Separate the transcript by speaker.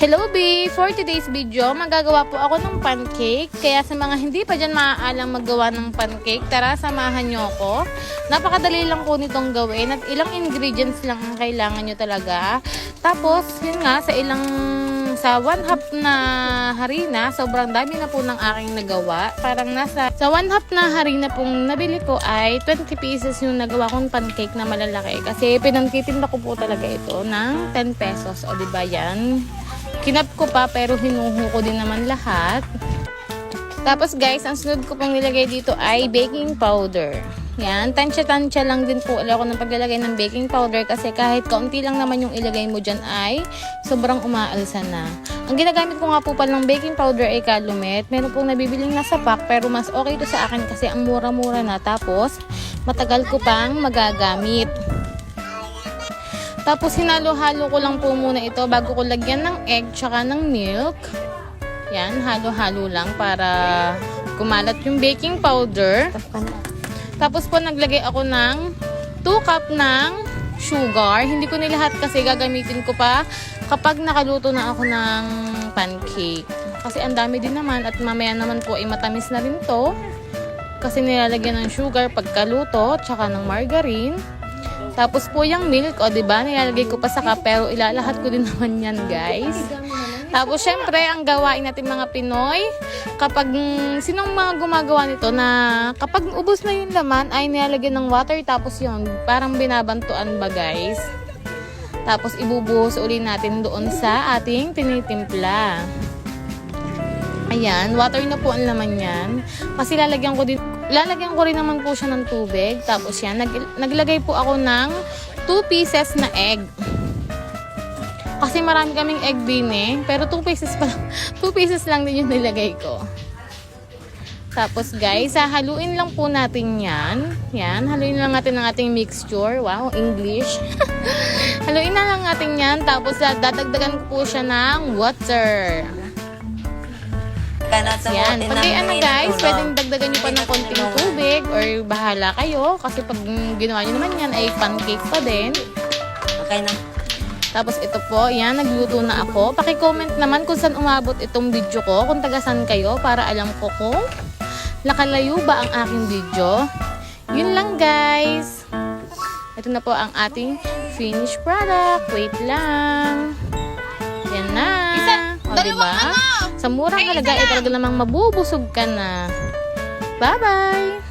Speaker 1: Hello B! For today's video, magagawa po ako ng pancake. Kaya sa mga hindi pa dyan maaalang maggawa ng pancake, tara samahan nyo ako. Napakadali lang po nitong gawin at ilang ingredients lang ang kailangan nyo talaga. Tapos, yun nga, sa 1/2 na harina, sobrang dami na po ng aking nagawa. Parang sa 1/2 na harina pong nabili ko ay 20 pieces yung nagawa kong pancake na malalaki. Kasi pinagtitinda ko po talaga ito ng 10 pesos. O diba yan? Kinap ko pa pero hinuho ko din naman lahat. Tapos guys, ang sunod ko pong nilagay dito ay baking powder. Yan, tansya-tansya lang din po ako ng paglalagay ng baking powder kasi kahit kaunti lang naman yung ilagay mo dyan ay sobrang umaalsa na. Ang ginagamit ko nga po palang baking powder ay Calumet. Meron pong nabibiling nasa pack pero mas okay ito sa akin kasi ang mura-mura na. Tapos, matagal ko pang magagamit. Tapos, hinalo-halo ko lang po muna ito bago ko lagyan ng egg tsaka ng milk. Yan, halo-halo lang para kumalat yung baking powder. Tapos po, naglagay ako ng 2 cup ng sugar. Hindi ko nilahat kasi gagamitin ko pa kapag nakaluto na ako ng pancake. Kasi ang dami din naman at mamaya naman po ay matamis na rin to. Kasi nilalagyan ng sugar pagkaluto tsaka ng margarine. Tapos po yung milk, o diba, nilalagay ko pa sa cup pero ilalahat ko din naman yan guys. Tapos syempre, ang gawain natin mga Pinoy, kapag sinong mga gumagawa nito na kapag ubos na yung laman ay nilalagyan ng water tapos yun, parang binabantuan ba guys. Tapos ibubuhos uli natin doon sa ating tinitimpla. Ayan, water na po ang laman yan. Kasi lalagyan ko rin naman po siya ng tubig. Tapos yan, naglagay po ako ng 2 pieces na egg. Kasi marami kaming egg din eh. Pero 2 pieces lang din yung nilagay ko. Tapos guys, haluin lang po natin yan. Yan, haluin lang natin ang ating mixture. Wow, English. Haluin na lang natin yan. Tapos dadagdagan ko po siya ng water. Yan. Pag guys, pwedeng dagdagan nyo pa ng konting tubig or bahala kayo. Kasi pag ginawa nyo naman yan ay pancake pa din.
Speaker 2: Okay na.
Speaker 1: Tapos ito po, yan, nagluto na ako. Paki-comment naman kung saan umabot itong video ko, kung taga-saan kayo, para alam ko kung nakalayo ba ang aking video. Yun lang guys. Ito na po ang ating finished product. Wait lang. Yan na. O diba? Sa murang halaga, talaga namang mabubusog ka na. Bye-bye!